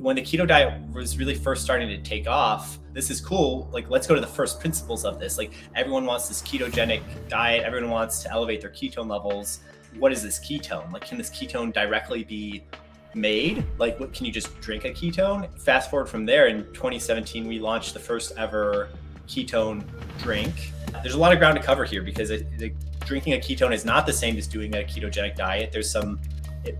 when the keto diet was really first starting to take off, this is cool. Like, let's go to the first principles of this. Like, everyone wants this ketogenic diet. Everyone wants to elevate their ketone levels. What is this ketone? Like, can this ketone directly be made? Like, what, can you just drink a ketone? Fast forward from there, in 2017, we launched the first ever ketone drink. There's a lot of ground to cover here because drinking a ketone is not the same as doing a ketogenic diet. There's some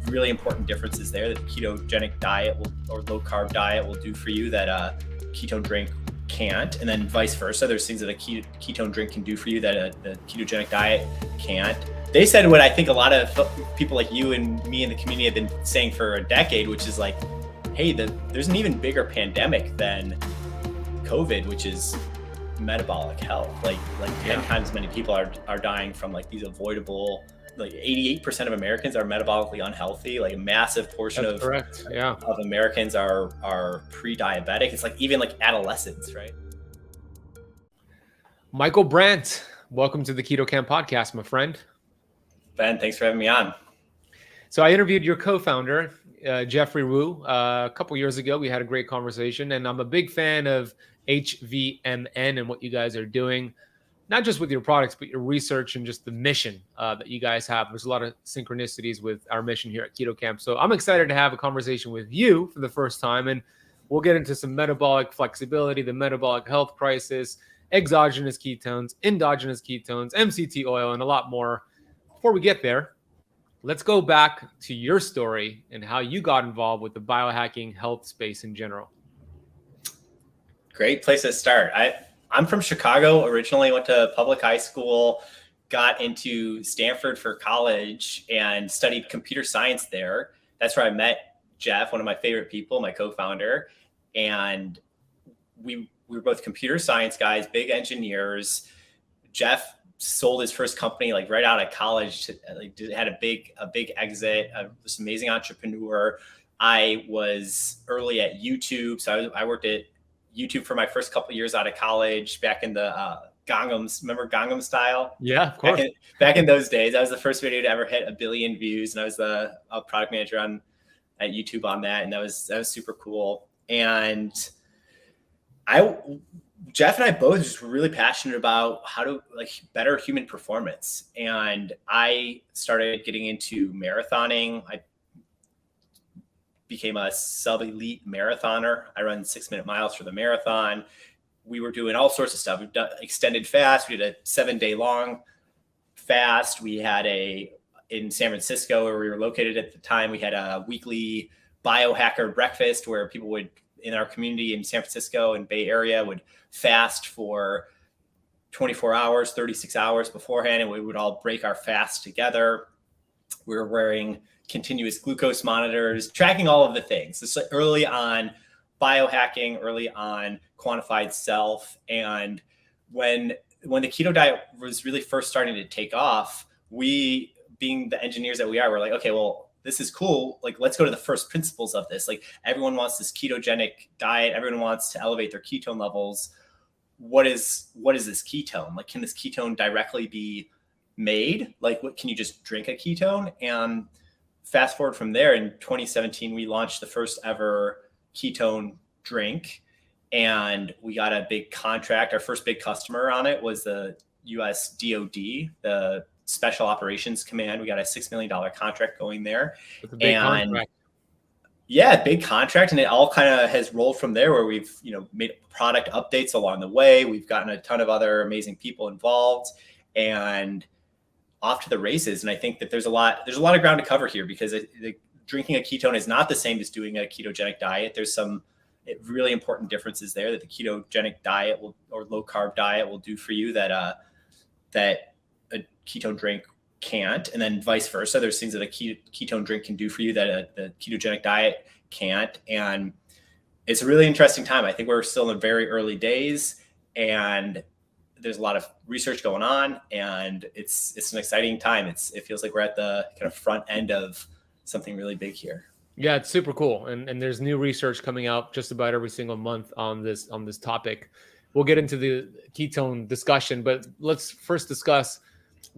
really important differences there that the ketogenic diet or low carb diet will do for you that a ketone drink can't, and then vice versa. There's things that a ketone drink can do for you that a ketogenic diet can't. They said what I think a lot of people like you and me in the community have been saying for a decade, which is like, hey, there's an even bigger pandemic than COVID, which is metabolic health. Like 10 times many people are dying from like these avoidable. Like 88% of Americans are metabolically unhealthy. Like a massive portion of Americans are pre-diabetic. It's like even like adolescents, right? Michael Brandt, welcome to the Keto Camp podcast, my friend. Ben, thanks for having me on. So I interviewed your co-founder, Jeffrey Wu, a couple years ago. We had a great conversation, and I'm a big fan of H.V.M.N. and what you guys are doing. Not just with your products, but your research and just the mission that you guys have. There's a lot of synchronicities with our mission here at Keto Camp. So I'm excited to have a conversation with you for the first time. And we'll get into some metabolic flexibility, the metabolic health crisis, exogenous ketones, endogenous ketones, MCT oil, and a lot more. Before we get there, let's go back to your story and how you got involved with the biohacking health space in general. Great place to start. I'm from Chicago, originally went to public high school, got into Stanford for college and studied computer science there. That's where I met Jeff, one of my favorite people, my co-founder. And we were both computer science guys, big engineers. Jeff sold his first company like right out of college, had a big exit, this amazing entrepreneur. I was early at YouTube. So I worked at YouTube for my first couple of years out of college back in the Gangnams. Remember Gangnam Style? Yeah, of course. Back in those days, that was the first video to ever hit 1 billion views, and I was the product manager at YouTube on that, and that was super cool. And Jeff and I both just were really passionate about how to like better human performance, and I started getting into marathoning. I became a sub-elite marathoner. I run 6-minute miles for the marathon. We were doing all sorts of stuff. We've done extended fast. We did a 7-day long fast. We had in San Francisco, where we were located at the time, we had a weekly biohacker breakfast where people would, in our community in San Francisco and Bay Area, would fast for 24 hours, 36 hours beforehand, and we would all break our fast together. We were wearing continuous glucose monitors, tracking all of the things. This is early on biohacking, early on quantified self. And when the keto diet was really first starting to take off, we, being the engineers that we are, we're like, okay, well, this is cool. Like, let's go to the first principles of this. Like, everyone wants this ketogenic diet. Everyone wants to elevate their ketone levels. What is this ketone? Like, can this ketone directly be made? Like, what, can you just drink a ketone? And fast forward from there, in 2017, we launched the first ever ketone drink, and we got a big contract. Our first big customer on it was the US DOD, the Special Operations Command. We got a $6 million contract going there. That's a big contract. Yeah, big contract. And it all kind of has rolled from there, where we've, made product updates along the way. We've gotten a ton of other amazing people involved, and off to the races. And I think that there's a lot of ground to cover here, because drinking a ketone is not the same as doing a ketogenic diet. There's some really important differences there that the ketogenic diet or low carb diet will do for you that a ketone drink can't, and then vice versa. There's things that a ketone drink can do for you that the ketogenic diet can't. And it's a really interesting time. I think we're still in the very early days, and there's a lot of research going on, and it's an exciting time. It feels like we're at the kind of front end of something really big here. Yeah, it's super cool. And there's new research coming out just about every single month on this topic. We'll get into the ketone discussion, but let's first discuss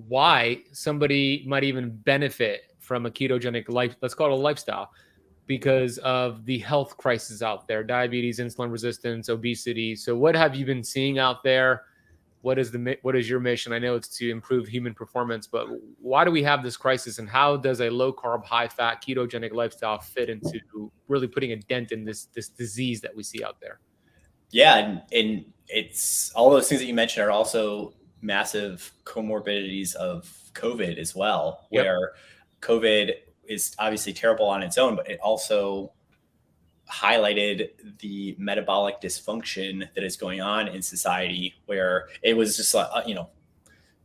why somebody might even benefit from a ketogenic life. Let's call it a lifestyle. because of the health crisis out there, diabetes, insulin resistance, obesity. So what have you been seeing out there? What is your mission? I know it's to improve human performance, but why do we have this crisis, and how does a low carb, high fat, ketogenic lifestyle fit into really putting a dent in this disease that we see out there? Yeah, and it's all those things that you mentioned are also massive comorbidities of COVID as well, Yep. where COVID is obviously terrible on its own, but it also highlighted the metabolic dysfunction that is going on in society, where it was just like,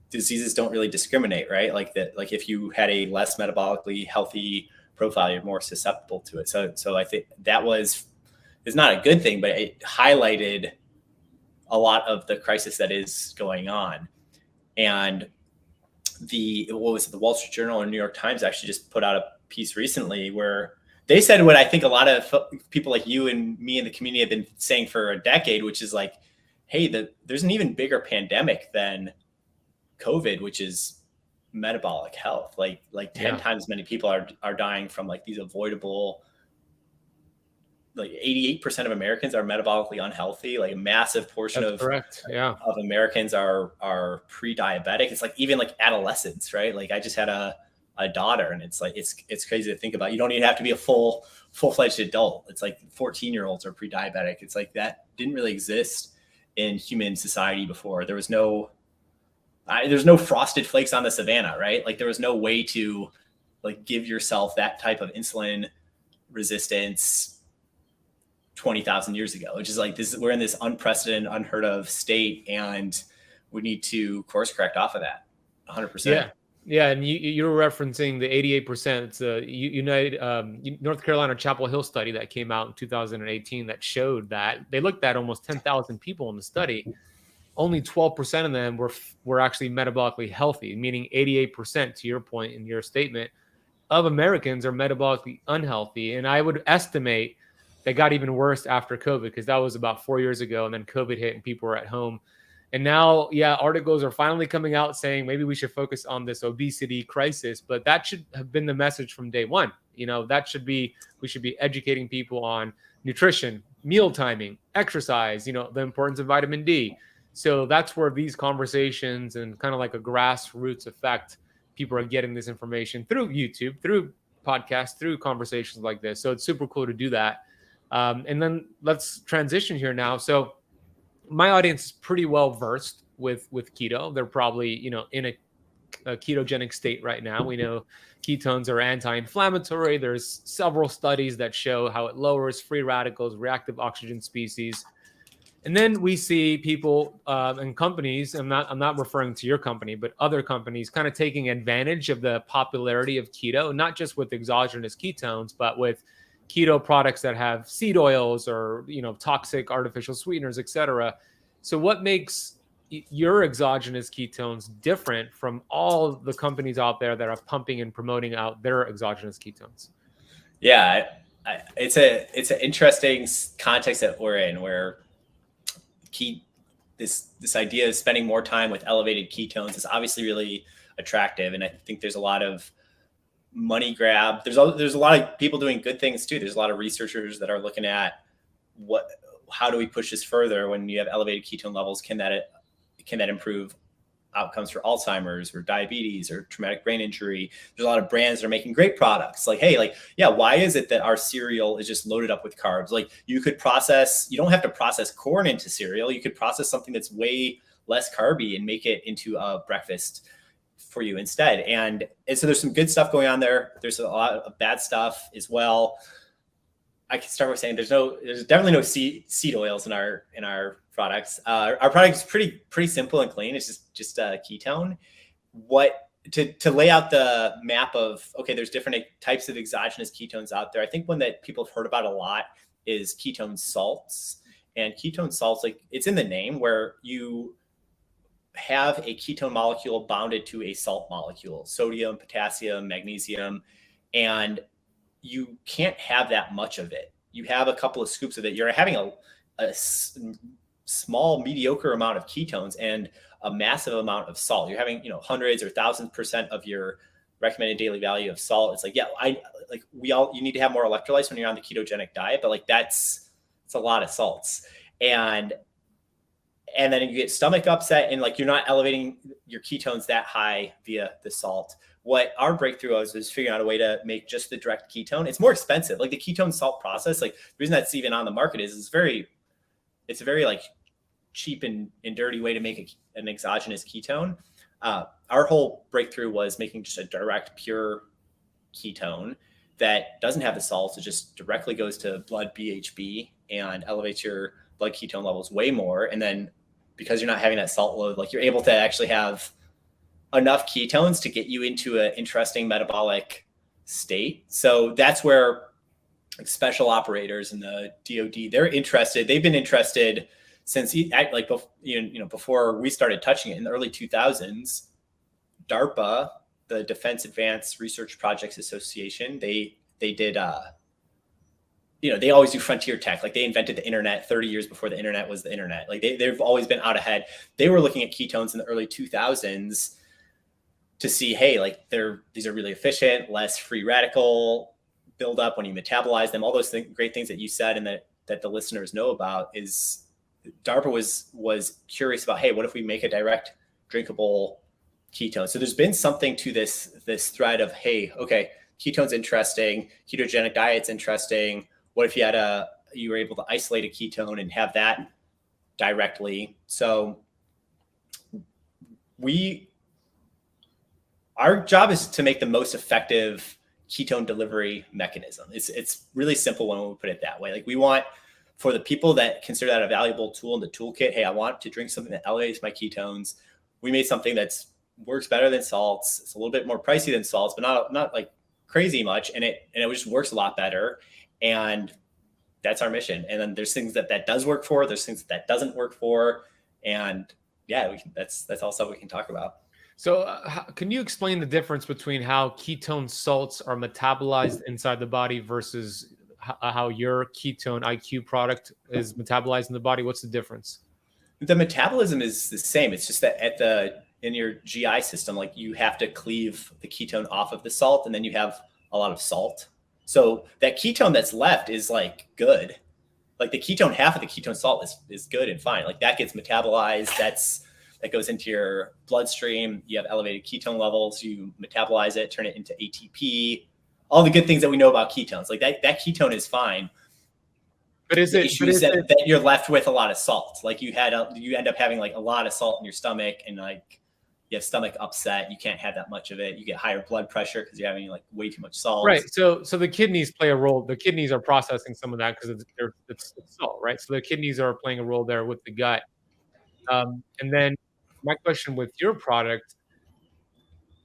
diseases don't really discriminate, right? Like that, like if you had a less metabolically healthy profile, you're more susceptible to it. So I think that is not a good thing, but it highlighted a lot of the crisis that is going on. And the Wall Street Journal or New York Times actually just put out a piece recently where they said what I think a lot of people like you and me in the community have been saying for a decade, which is like, hey, there's an even bigger pandemic than COVID, which is metabolic health. Like 10 times many people are dying from like these avoidable, like 88% of Americans are metabolically unhealthy. Like a massive portion of Americans are pre-diabetic. It's like even like adolescents, right? Like I just had a daughter, and it's like it's crazy to think about. You don't even have to be a full-fledged adult. It's like 14-year-olds are pre-diabetic. It's like that didn't really exist in human society before. There's no frosted flakes on the savannah, right? Like there was no way to like give yourself that type of insulin resistance 20,000 years ago, which is like we're in this unprecedented, unheard of state, and we need to course correct off of that 100%. Yeah. And you're referencing the 88%. It's a North Carolina Chapel Hill study that came out in 2018 that showed that they looked at almost 10,000 people in the study. Only 12% of them were actually metabolically healthy, meaning 88%, to your point in your statement, of Americans are metabolically unhealthy. And I would estimate that got even worse after COVID, because that was about 4 years ago, and then COVID hit and people were at home. And now, articles are finally coming out saying maybe we should focus on this obesity crisis, but that should have been the message from day one. We should be educating people on nutrition, meal timing, exercise, the importance of vitamin D. So that's where these conversations and kind of like a grassroots effect, people are getting this information through YouTube, through podcasts, through conversations like this. So it's super cool to do that. And then let's transition here now. So my audience is pretty well versed with keto. They're probably, in a ketogenic state right now. We know ketones are anti-inflammatory. There's several studies that show how it lowers free radicals, reactive oxygen species. And then we see people and companies, I'm not referring to your company, but other companies kind of taking advantage of the popularity of keto, not just with exogenous ketones, but with keto products that have seed oils or, toxic artificial sweeteners, et cetera. So what makes your exogenous ketones different from all the companies out there that are pumping and promoting out their exogenous ketones? Yeah, it's an interesting context that we're in, where this idea of spending more time with elevated ketones is obviously really attractive, and I think there's a lot of money grab. There's a lot of people doing good things too. There's a lot of researchers that are looking at how do we push this further when you have elevated ketone levels? Can that improve outcomes for Alzheimer's or diabetes or traumatic brain injury? There's a lot of brands that are making great products. Like, hey, why is it that our cereal is just loaded up with carbs? Like you don't have to process corn into cereal. You could process something that's way less carby and make it into a breakfast for you instead. And so there's some good stuff going on there. There's a lot of bad stuff as well. I can start with saying there's definitely no seed oils in our products. Our product is pretty simple and clean. It's just a ketone. To lay out the map of, okay, there's different types of exogenous ketones out there. I think one that people have heard about a lot is ketone salts. And ketone salts, like it's in the name, where you have a ketone molecule bounded to a salt molecule, sodium, potassium, magnesium, and you can't have that much of it. You have a couple of scoops of it. You're having a small, mediocre amount of ketones and a massive amount of salt. You're having, hundreds or thousands % of your recommended daily value of salt. It's like, yeah, you need to have more electrolytes when you're on the ketogenic diet, but like it's a lot of salts. And then you get stomach upset and like you're not elevating your ketones that high via the salt. What our breakthrough was figuring out a way to make just the direct ketone. It's more expensive. Like the ketone salt process, like the reason that's even on the market is it's a very like cheap and dirty way to make an exogenous ketone. Our whole breakthrough was making just a direct pure ketone that doesn't have the salts. It just directly goes to blood BHB and elevates your blood ketone levels way more. And then because you're not having that salt load, like you're able to actually have enough ketones to get you into an interesting metabolic state. So that's where like special operators in the DoD, they've been interested since like, before we started touching it in the early 2000s. DARPA, the Defense Advanced Research Projects Association, they did, they always do frontier tech. Like they invented the internet 30 years before the internet was the internet. Like they've always been out ahead. They were looking at ketones in the early 2000s to see, hey, like these are really efficient, less free radical buildup when you metabolize them. All those great things that you said and that the listeners know about is DARPA was curious about, hey, what if we make a direct drinkable ketone? So there's been something to this thread of, hey, okay, ketone's interesting, ketogenic diet's interesting. What if you were able to isolate a ketone and have that directly? So our job is to make the most effective ketone delivery mechanism. It's really simple when we put it that way. Like we want, for the people that consider that a valuable tool in the toolkit, hey, I want to drink something that elevates my ketones. We made something that's works better than salts. It's a little bit more pricey than salts, but not like crazy much. And it just works a lot better. And that's our mission. And then there's things that does work for, there's things that doesn't work for. And yeah, that's all stuff we can talk about. So can you explain the difference between how ketone salts are metabolized inside the body versus how your Ketone-IQ product is metabolized in the body? What's the difference? The metabolism is the same. It's just that in your GI system, like you have to cleave the ketone off of the salt, and then you have a lot of salt. So that ketone that's left is like good. Like the ketone, half of the ketone salt is good and fine. Like that gets metabolized. That goes into your bloodstream. You have elevated ketone levels. You metabolize it, turn it into ATP. All the good things that we know about ketones. Like that ketone is fine. But the issue is that you're left with a lot of salt. Like you end up having like a lot of salt in your stomach, and like you have stomach upset. You can't have that much of it. You get higher blood pressure because you're having like way too much salt. Right. So the kidneys play a role. The kidneys are processing some of that because it's salt, right? So the kidneys are playing a role there with the gut. And then my question with your product,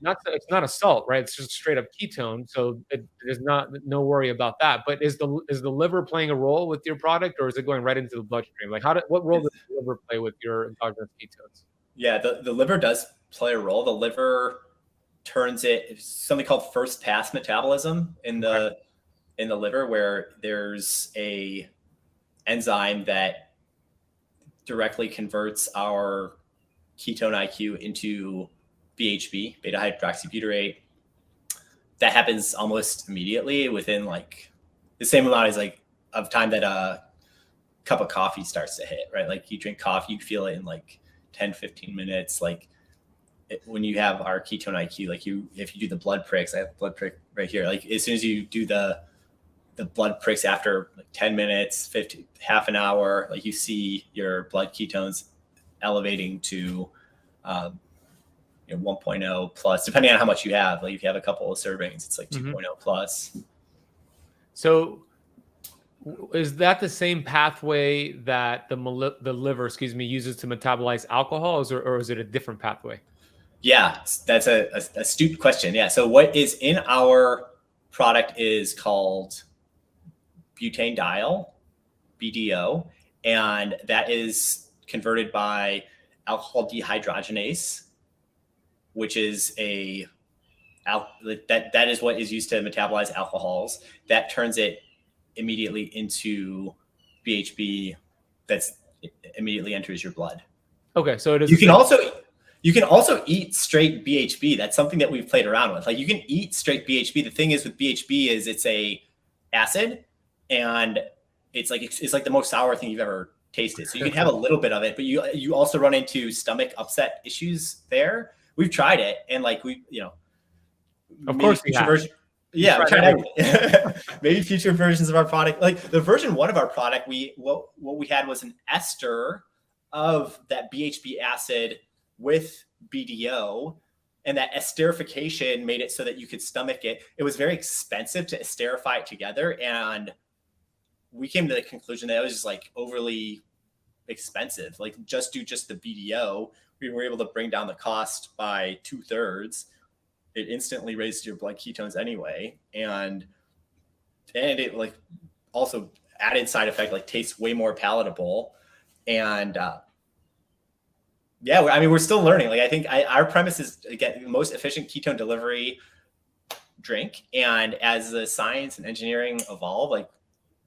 it's not a salt, right? It's just straight up ketone. So there's no worry about that. But is the liver playing a role with your product, or is it going right into the bloodstream? Like what role does the liver play with your endogenous ketones? Yeah, the liver does play a role. The liver turns it's something called first pass metabolism in the liver, where there's a enzyme that directly converts our Ketone-IQ into BHB, beta hydroxybutyrate. That happens almost immediately within like the same amount as like of time that a cup of coffee starts to hit, right? Like you drink coffee, you feel it in like 10, 15 minutes. Like when you have our Ketone-IQ, like if you do the blood pricks, I have a blood prick right here. Like as soon as you do the blood pricks after like 10 minutes, half an hour, like you see your blood ketones elevating to 1.0 plus, depending on how much you have. Like if you have a couple of servings, it's like 2.0 plus. So is that the same pathway that the liver, uses to metabolize alcohol, or is it a different pathway? Yeah, that's a astute question. Yeah. So what is in our product is called butanediol, BDO, and that is converted by alcohol dehydrogenase, which is that is what is used to metabolize alcohols. That turns it immediately into BHB that's immediately enters your blood. Okay, so it is. You can also You can also eat straight BHB. That's something that we've played around with. Like you can eat straight BHB. The thing is with BHB is it's a acid, and it's like the most sour thing you've ever tasted. So you can have a little bit of it, but you also run into stomach upset issues there. We've tried it, and like of course we have. Yeah, we tried everything. Maybe future versions of our product, like the version 1 of our product, what we had was an ester of that BHB acid with BDO, and that esterification made it so that you could stomach it. It was very expensive to esterify it together, and we came to the conclusion that it was just like overly expensive. Like just the BDO, we were able to bring down the cost by 2/3. It instantly raised your blood ketones anyway, and it like also added side effect, like tastes way more palatable. And yeah, I mean, we're still learning. Like I think our premise is get the most efficient ketone delivery drink, and as the science and engineering evolve, like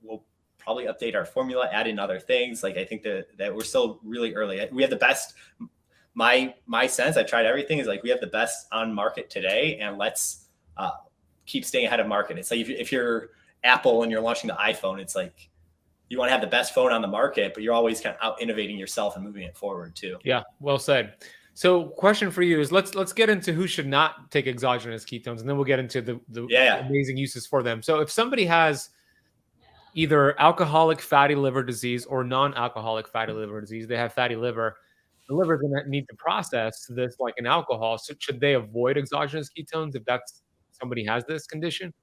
we'll probably update our formula, add in other things. Like I think that we're still really early. We have the best. My sense, I've tried everything, is like we have the best on market today, and let's keep staying ahead of market. It's like if you're Apple and you're launching the iPhone, it's like you want to have the best phone on the market, but you're always kind of out innovating yourself and moving it forward too. Yeah, well said. So question for you is let's get into who should not take exogenous ketones, and then we'll get into the amazing uses for them. So if somebody has either alcoholic fatty liver disease or non-alcoholic fatty liver disease, they have fatty liver, the liver is going to need to process this like an alcohol. So should they avoid exogenous ketones if somebody has this condition?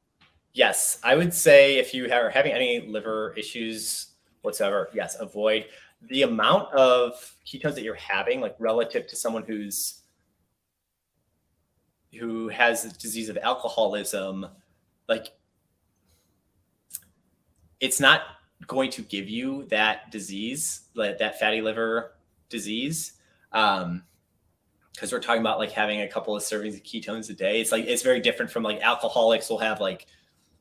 Yes, I would say if you are having any liver issues whatsoever, yes, avoid. The amount of ketones that you're having, like relative to someone who has the disease of alcoholism, like it's not going to give you that disease, like that fatty liver disease, because we're talking about like having a couple of servings of ketones a day. It's very different from like alcoholics will have like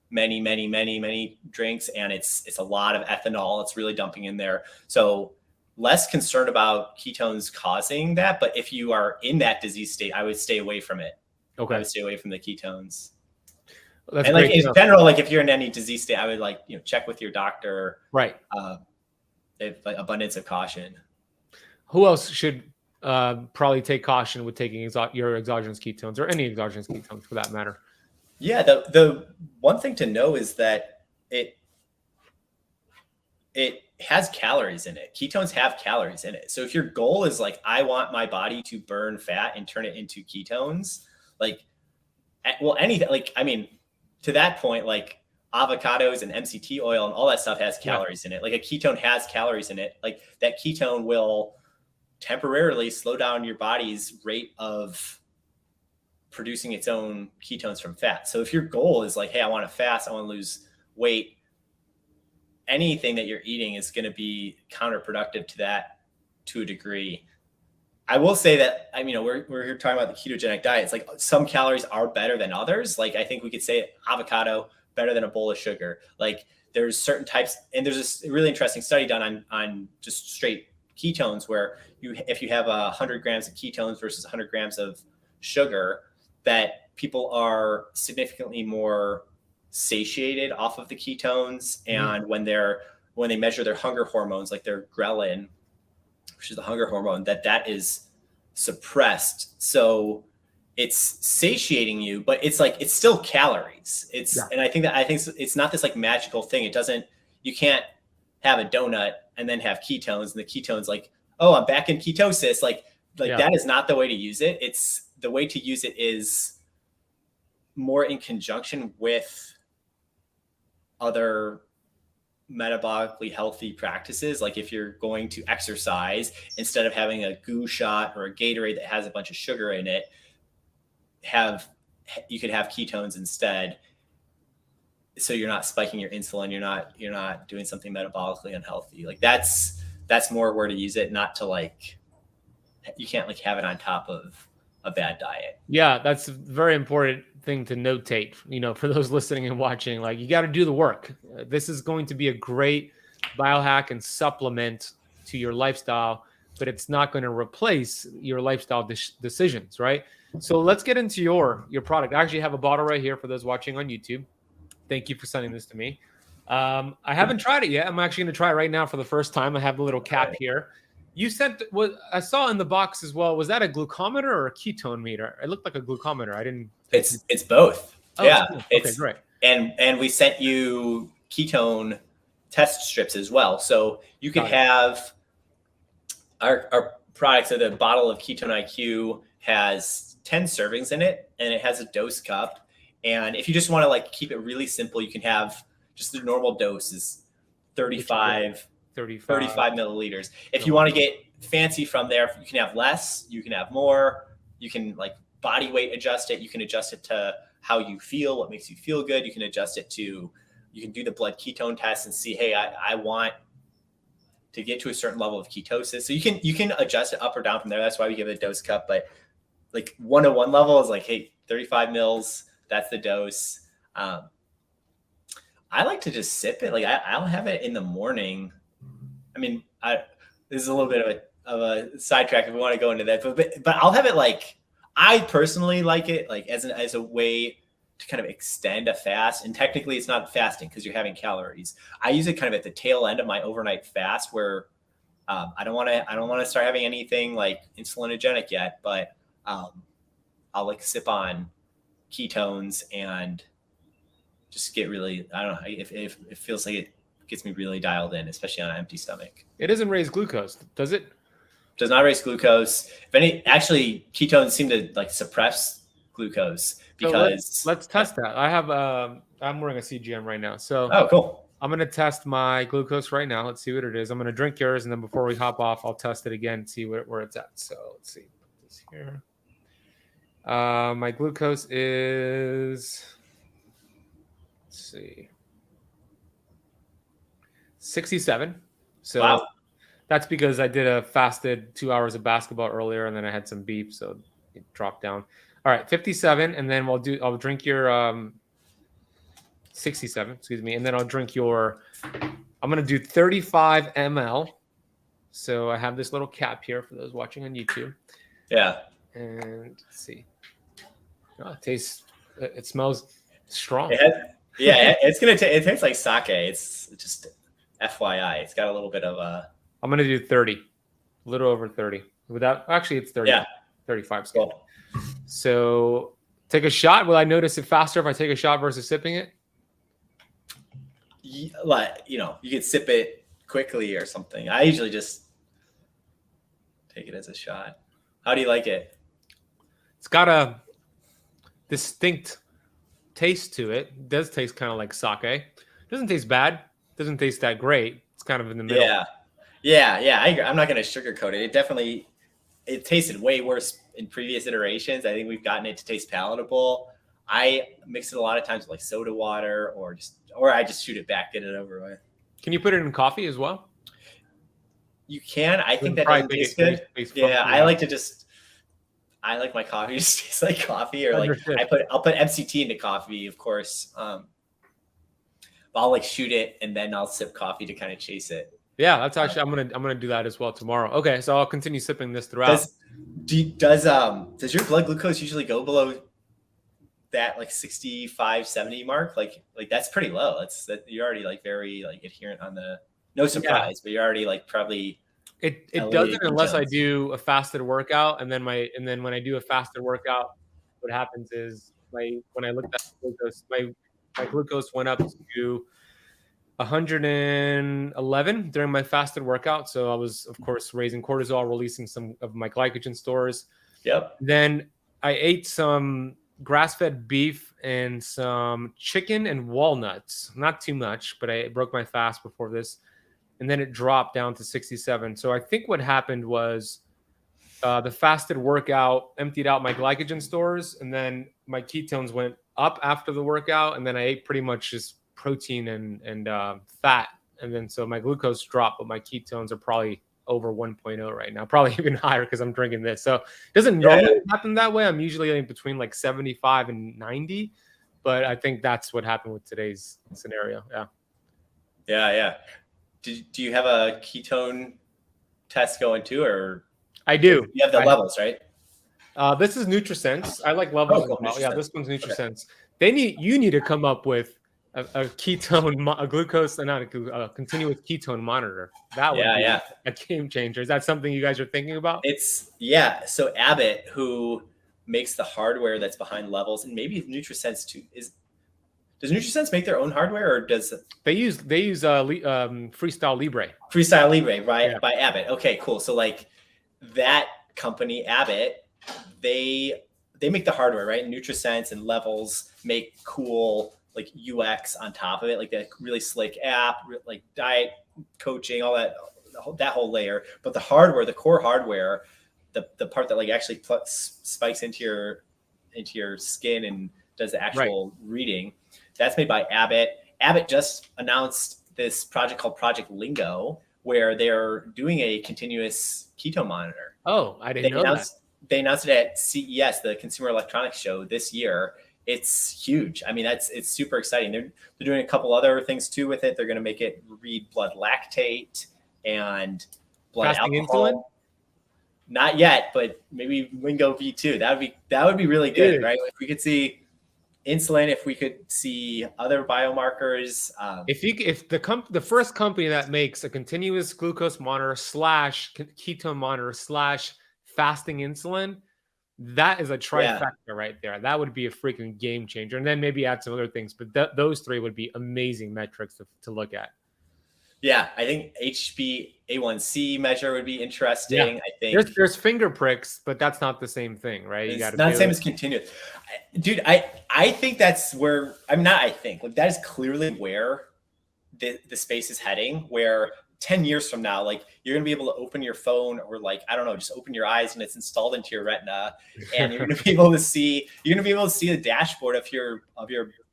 many drinks, and it's a lot of ethanol. It's really dumping in there. So less concerned about ketones causing that. But if you are in that disease state, I would stay away from it. Okay. I would stay away from the ketones. That's and like in general, like if you're in any disease state, I would like, check with your doctor. Right. If like abundance of caution. Who else should probably take caution with taking your exogenous ketones, or any exogenous ketones for that matter? Yeah, the one thing to know is that it has calories in it. Ketones have calories in it. So if your goal is like, I want my body to burn fat and turn it into ketones, like, well, anything, like, I mean, to that point, like avocados and MCT oil and all that stuff has calories in it. Like a ketone has calories in it. Like that ketone will temporarily slow down your body's rate of producing its own ketones from fat. So if your goal is like, hey, I want to fast, I want to lose weight, anything that you're eating is going to be counterproductive to that to a degree. I will say that, I mean, we're here talking about the ketogenic diet. It's like some calories are better than others. Like I think we could say avocado better than a bowl of sugar. Like there's certain types, and there's this really interesting study done on just straight ketones where if you have 100 grams of ketones versus 100 grams of sugar, that people are significantly more satiated off of the ketones. And when they measure their hunger hormones, like their ghrelin, which is the hunger hormone, that is suppressed. So it's satiating you, but it's like, it's still calories. And I think it's not this like magical thing. You can't have a donut and then have ketones, and the ketones like, oh, I'm back in ketosis. Like that is not the way to use it. The way to use it is more in conjunction with other metabolically healthy practices. Like if you're going to exercise, instead of having a goo shot or a Gatorade that has a bunch of sugar in it, you could have ketones instead. So you're not spiking your insulin. You're not doing something metabolically unhealthy. Like that's more where to use it, not to like, you can't like have it on top of a bad diet. Yeah, that's a very important thing to notate, for those listening and watching. Like you got to do the work. This is going to be a great biohack and supplement to your lifestyle, but it's not going to replace your lifestyle decisions, right? So let's get into your product. I actually have a bottle right here for those watching on YouTube. Thank you for sending this to me. I haven't tried it yet. I'm actually going to try it right now for the first time. I have the little cap here. You sent what I saw in the box as well. Was that a glucometer or a ketone meter? It looked like a glucometer. I didn't. It's both. Oh, Yeah. cool. Okay, great. And we sent you ketone test strips as well. So you could have our products. So the bottle of Ketone-IQ has 10 servings in it, and it has a dose cup. And if you just want to like keep it really simple, you can have just the normal dose is 35 milliliters. If you want to get fancy from there, you can have less, you can have more, you can like body weight adjust it. You can adjust it to how you feel, what makes you feel good. You can adjust it to, you can do the blood ketone test and see, hey, I want to get to a certain level of ketosis. So you can adjust it up or down from there. That's why we give it a dose cup. But like 101 level is like, hey, 35 mils, that's the dose. I like to just sip it. Like I'll have it in the morning. I mean, this is a little bit of a sidetrack if we want to go into that, but I'll have it like, I personally like it like as a way to kind of extend a fast. And technically it's not fasting because you're having calories. I use it kind of at the tail end of my overnight fast where I don't want to start having anything like insulinogenic yet, but I'll like sip on ketones and just get really, I don't know, if it feels like it gets me really dialed in, especially on an empty stomach. It doesn't raise glucose, does it? Does not raise glucose. If any, actually, ketones seem to like suppress glucose because. So let's test that. I have I'm wearing a CGM right now, so oh, cool. I'm gonna test my glucose right now. Let's see what it is. I'm gonna drink yours, and then before we hop off, I'll test it again and see where it's at. So let's see. Put this here. My glucose is, let's see, 67. So wow. That's because I did a fasted 2 hours of basketball earlier, and then I had some beef, so it dropped down. All right, 57, and then I'll drink your 67, excuse me, and then I'll drink your. I'm gonna do 35 ml. So I have this little cap here for those watching on YouTube. Yeah. And let's see. Oh, it smells strong. It tastes like sake. It's just FYI. It's got a little bit of a. I'm going to do 30, a little over 30. Actually, it's 30. Yeah. 35. Cool. So take a shot. Will I notice it faster if I take a shot versus sipping it? You could sip it quickly or something. I usually just take it as a shot. How do you like it? It's got a distinct taste to it. It does taste kind of like sake. It doesn't taste bad. It doesn't taste that great. It's kind of in the middle. Yeah. I'm not going to sugarcoat it. It tasted way worse in previous iterations. I think we've gotten it to taste palatable. I mix it a lot of times with like soda water or I just shoot it back, get it over with. Can you put it in coffee as well? You can. I think that doesn't taste good. Yeah, I like my coffee to taste like coffee, or like I'll put MCT into coffee, of course. I'll like shoot it and then I'll sip coffee to kind of chase it. Yeah, that's actually I'm gonna do that as well tomorrow. Okay, so I'll continue sipping this throughout. Does your blood glucose usually go below that like 65, 70 mark? Like that's pretty low. You're already like very like adherent on the. No surprise, but you're already like probably. It doesn't unless I do a fasted workout, and then when I do a fasted workout, what happens is when I looked at glucose, my glucose went up to 111 during my fasted workout. So I was, of course, raising cortisol, releasing some of my glycogen stores. Yep. Then I ate some grass-fed beef and some chicken and walnuts. Not too much, but I broke my fast before this. And then it dropped down to 67. So I think what happened was the fasted workout emptied out my glycogen stores, and then my ketones went up after the workout, and then I ate pretty much just protein and fat. And then so my glucose dropped, but my ketones are probably over 1.0 right now, probably even higher because I'm drinking this. So it doesn't normally happen that way. I'm usually in between like 75 and 90, but I think that's what happened with today's scenario. Yeah. Do you have a ketone test going too, or I do. you have the levels, right? This is NutriSense. I like levels cool. as well. Yeah, this one's Okay. NutriSense. You need to come up with a ketone, a glucose, not a continuous ketone monitor. That would be a game changer. Is that something you guys are thinking about? So Abbott, who makes the hardware that's behind levels, and maybe NutriSense too, does NutriSense make their own hardware, or does they use Freestyle Libre? Freestyle Libre, right? By Abbott. Okay, cool. So like that company, Abbott, they make the hardware, right? NutriSense and Levels make cool like UX on top of it, like that really slick app, like diet coaching, all that whole layer. But the hardware, the core hardware, the part that like actually spikes into your skin and does the actual reading, that's made by Abbott. Abbott just announced this project called Project Lingo, where they're doing a continuous keto monitor. Oh, I didn't know that. They announced it at CES, the Consumer Electronics Show this year. It's huge. I mean, it's super exciting. They're doing a couple other things too with it. They're going to make it read blood lactate and blood fasting alcohol. Insulin? Not yet, but maybe Lingo V2. That would be really good, right? If we could see insulin, if we could see other biomarkers. If the first company that makes a continuous glucose monitor / ketone monitor / fasting insulin, that is a trifecta right there. That would be a freaking game changer. And then maybe add some other things, but those three would be amazing metrics to look at. Yeah, I think HbA1c measure would be interesting. Yeah. I think there's finger pricks, but that's not the same thing, right? It's not the same as continuous. Dude, I think that's where that is clearly where the space is heading, where 10 years from now, like you're gonna be able to open your phone or like, I don't know, just open your eyes and it's installed into your retina, and you're gonna be able to see the dashboard of your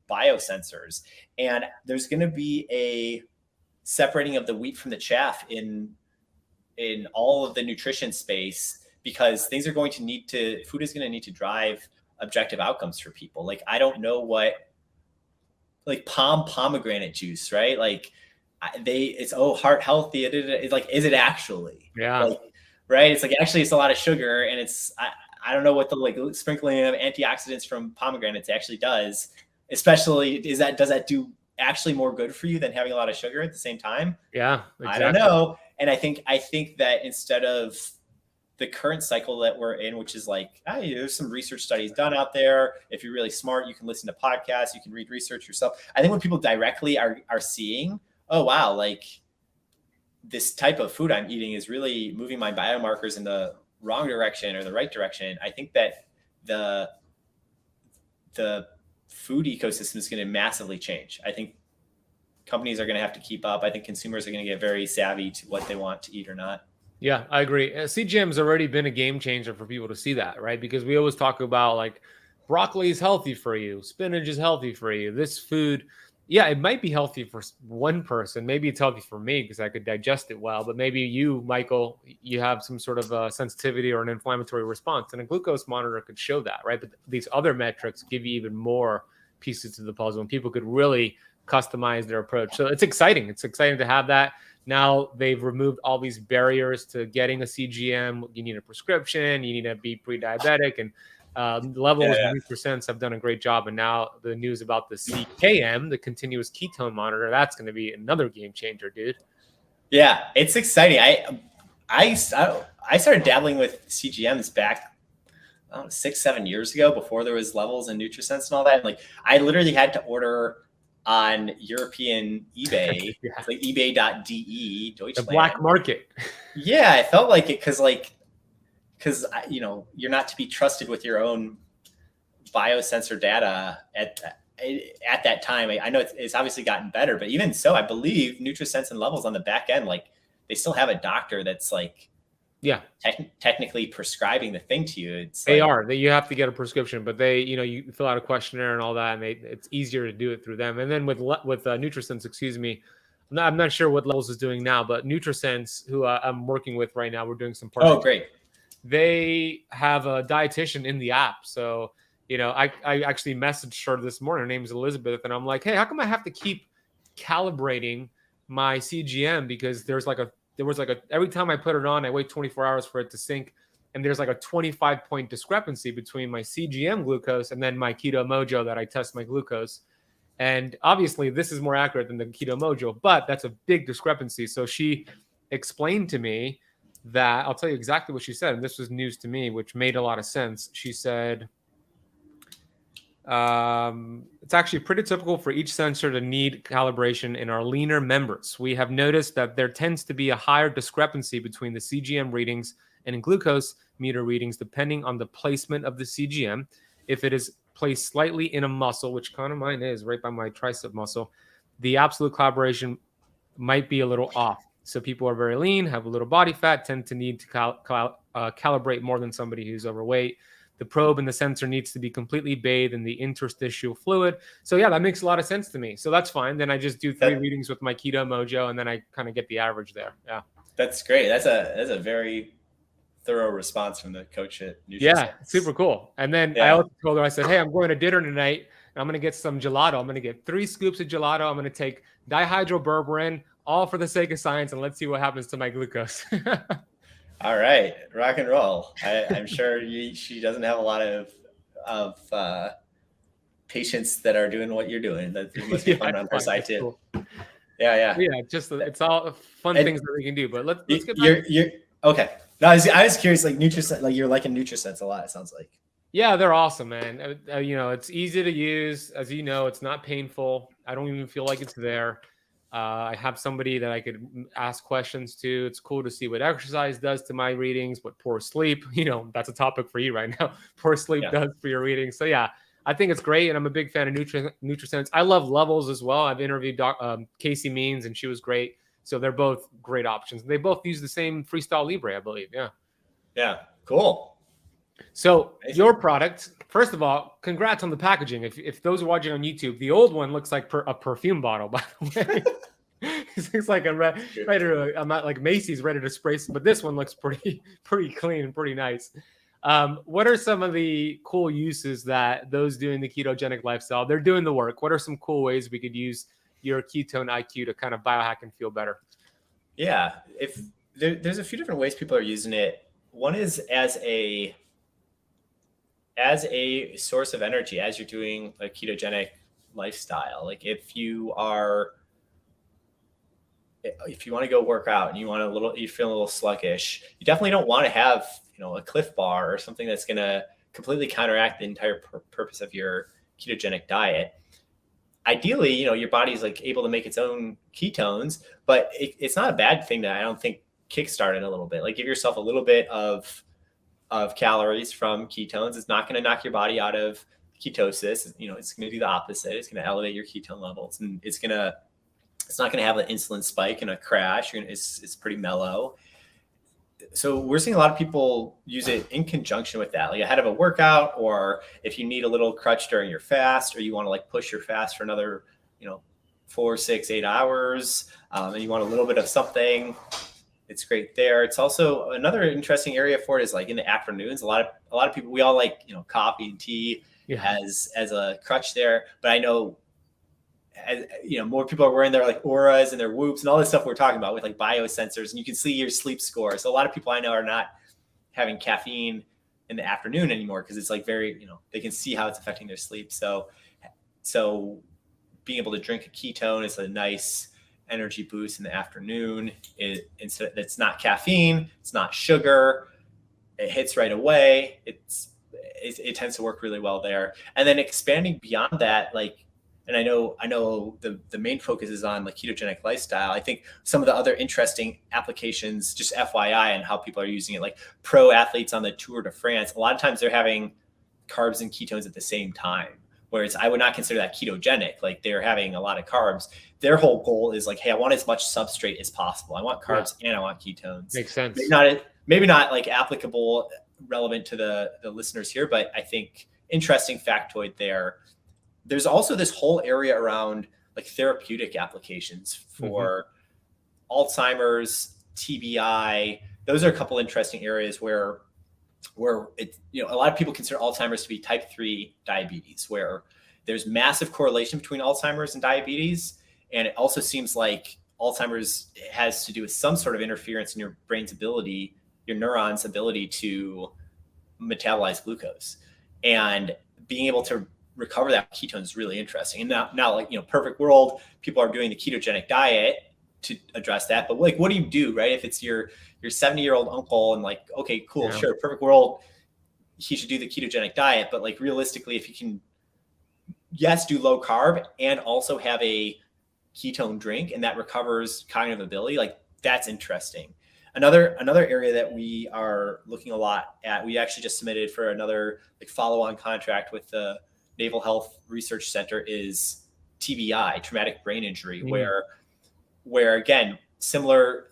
biosensors. And there's gonna be a separating of the wheat from the chaff in all of the nutrition space, because food is going to need to drive objective outcomes for people. Like, I don't know what, like pomegranate juice, right? Like it's heart healthy. It's like, is it actually? Yeah. Like, right. It's like, actually it's a lot of sugar, and I don't know what the like sprinkling of antioxidants from pomegranates actually does. Especially does that do actually more good for you than having a lot of sugar at the same time? Yeah, exactly. I don't know. And I think that instead of the current cycle that we're in, which is like, there's some research studies done out there. If you're really smart, you can listen to podcasts, you can read research yourself. I think when people directly are seeing, oh wow, like this type of food I'm eating is really moving my biomarkers in the wrong direction or the right direction, I think that the food ecosystem is going to massively change. I think companies are going to have to keep up. I think consumers are going to get very savvy to what they want to eat or not. Yeah, I agree. CGM's already been a game changer for people to see that, right? Because we always talk about like broccoli is healthy for you, spinach is healthy for you. This food, yeah, it might be healthy for one person. Maybe it's healthy for me because I could digest it well. But maybe you, Michael, you have some sort of a sensitivity or an inflammatory response, and a glucose monitor could show that, right? But these other metrics give you even more pieces to the puzzle, and people could really customize their approach. So it's exciting. It's exciting to have that. Now they've removed all these barriers to getting a CGM. You need a prescription. You need to be pre-diabetic, and Levels and NutriSense have done a great job. And now the news about the CKM, the continuous ketone monitor, that's going to be another game changer, dude. Yeah, it's exciting. I started dabbling with CGMs back 6-7 years ago, before there was Levels and NutriSense and all that. And like, I literally had to order on European eBay, it's like ebay.de, Deutschland. The black market. Yeah, I felt like it because you're not to be trusted with your own biosensor data at that time. I know it's obviously gotten better, but even so, I believe NutriSense and Levels on the back end, like they still have a doctor that's like, technically prescribing the thing to you. You have to get a prescription, but you fill out a questionnaire and all that, and it's easier to do it through them. And then with NutriSense, excuse me, I'm not sure what Levels is doing now, but NutriSense, who I'm working with right now, we're doing some partnerships. Oh, great. They have a dietitian in the app. So, I actually messaged her this morning. Her name's Elizabeth. And I'm like, hey, how come I have to keep calibrating my CGM? Because there's there was like every time I put it on, I wait 24 hours for it to sync. And there's like a 25-point discrepancy between my CGM glucose and then my Keto Mojo that I test my glucose. And obviously this is more accurate than the Keto Mojo, but that's a big discrepancy. So she explained to me that, I'll tell you exactly what she said. And this was news to me, which made a lot of sense. She said, it's actually pretty typical for each sensor to need calibration in our leaner members. We have noticed that there tends to be a higher discrepancy between the CGM readings and in glucose meter readings, depending on the placement of the CGM. If it is placed slightly in a muscle, which kind of mine is right by my tricep muscle, the absolute calibration might be a little off. So people are very lean, have a little body fat, tend to need to calibrate more than somebody who's overweight. The probe and the sensor needs to be completely bathed in the interstitial fluid. So yeah, that makes a lot of sense to me. So that's fine. Then I just do 3 readings with my Keto Mojo, and then I kind of get the average there. Yeah. That's great. That's a very thorough response from the coach at NutriSense. Yeah, super cool. And then I also told her, I said, hey, I'm going to dinner tonight, and I'm going to get some gelato. I'm going to get 3 scoops of gelato. I'm going to take dihydroberberine, all for the sake of science, and let's see what happens to my glucose. All right, rock and roll. I'm sure she doesn't have a lot of patients that are doing what you're doing. That must be fun on her side too. Cool. Yeah. Just it's all fun things that we can do. But let's get back. You're okay. No, I was curious. Like NutriSense, like you're liking NutriSense a lot. It sounds like. Yeah, they're awesome, man. It's easy to use. As you know, it's not painful. I don't even feel like it's there. I have somebody that I could ask questions to. It's cool to see what exercise does to my readings, what poor sleep, that's a topic for you right now. Poor sleep does for your readings. So yeah, I think it's great. And I'm a big fan of NutriSense. I love Levels as well. I've interviewed Casey Means, and she was great. So they're both great options. They both use the same Freestyle Libre, I believe. Yeah. Yeah. Cool. So your product, first of all, congrats on the packaging. If those are watching on YouTube, the old one looks like a perfume bottle, by the way. It looks like I'm not like Macy's ready to spray, but this one looks pretty clean and pretty nice. What are some of the cool uses that those doing the ketogenic lifestyle, they're doing the work? What are some cool ways we could use your Ketone-IQ to kind of biohack and feel better? Yeah, if there's a few different ways people are using it. One is as a source of energy as you're doing a ketogenic lifestyle. Like if you want to go work out and you feel a little sluggish, you definitely don't want to have, a Cliff Bar or something that's going to completely counteract the entire purpose of your ketogenic diet. Ideally, your body's like able to make its own ketones, but it's not a bad thing to, I don't think, kickstart it a little bit. Like give yourself a little bit of calories from ketones. It's not going to knock your body out of ketosis. It's going to do the opposite. It's going to elevate your ketone levels, and it's not going to have an insulin spike and a crash. It's pretty mellow. So we're seeing a lot of people use it in conjunction with that, like ahead of a workout, or if you need a little crutch during your fast, or you want to like push your fast for another, 4, 6, 8 hours, and you want a little bit of something. It's great there. It's also another interesting area for it is like in the afternoons. A lot of people, we all like, coffee and tea as a crutch there. But I know, more people are wearing their like Auras and their Whoops and all this stuff we're talking about with like biosensors, and you can see your sleep score. So a lot of people I know are not having caffeine in the afternoon anymore because it's like very, they can see how it's affecting their sleep. So being able to drink a ketone is a nice energy boost in the afternoon. It's not caffeine, it's not sugar, it hits right away. It tends to work really well there. And then expanding beyond that, like, and I know the main focus is on the ketogenic lifestyle. I think some of the other interesting applications, just FYI, and how people are using it, like pro athletes on the Tour de France, a lot of times they're having carbs and ketones at the same time. Whereas I would not consider that ketogenic. Like they're having a lot of carbs. Their whole goal is like, hey, I want as much substrate as possible. I want carbs and I want ketones. Makes sense. Maybe not like applicable, relevant to the listeners here, but I think interesting factoid there. There's also this whole area around like therapeutic applications for Alzheimer's, TBI. Those are a couple interesting areas where it, a lot of people consider Alzheimer's to be type 3 diabetes, where there's massive correlation between Alzheimer's and diabetes. And it also seems like Alzheimer's has to do with some sort of interference in your brain's ability, your neurons' ability to metabolize glucose, and being able to recover that ketone is really interesting. And now like, perfect world, people are doing the ketogenic diet to address that. But like, what do you do, right? If it's your 70-year-old uncle and like, okay, cool, Yeah. sure, perfect world, he should do the ketogenic diet. But like realistically, if you can, yes, do low carb and also have a ketone drink and that recovers cognitive ability, like that's interesting. Another area that we are looking a lot at, we actually just submitted for another like follow-on contract with the Naval Health Research Center, is TBI, traumatic brain injury, where again, similar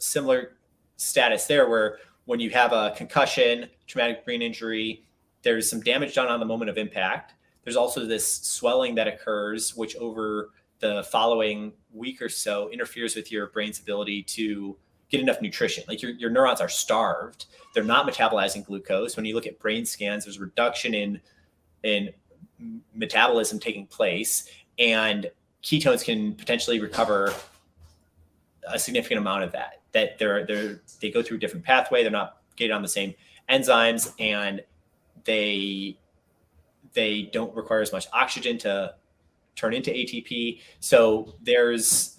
status there, where when you have a concussion, traumatic brain injury, there's some damage done on the moment of impact. There's also this swelling that occurs, which over the following week or so interferes with your brain's ability to get enough nutrition. Like your neurons are starved. They're not metabolizing glucose. When you look at brain scans, there's a reduction in metabolism taking place, and ketones can potentially recover a significant amount of that. That they go through a different pathway. They're not gated on the same enzymes, and they don't require as much oxygen to turn into ATP. So there's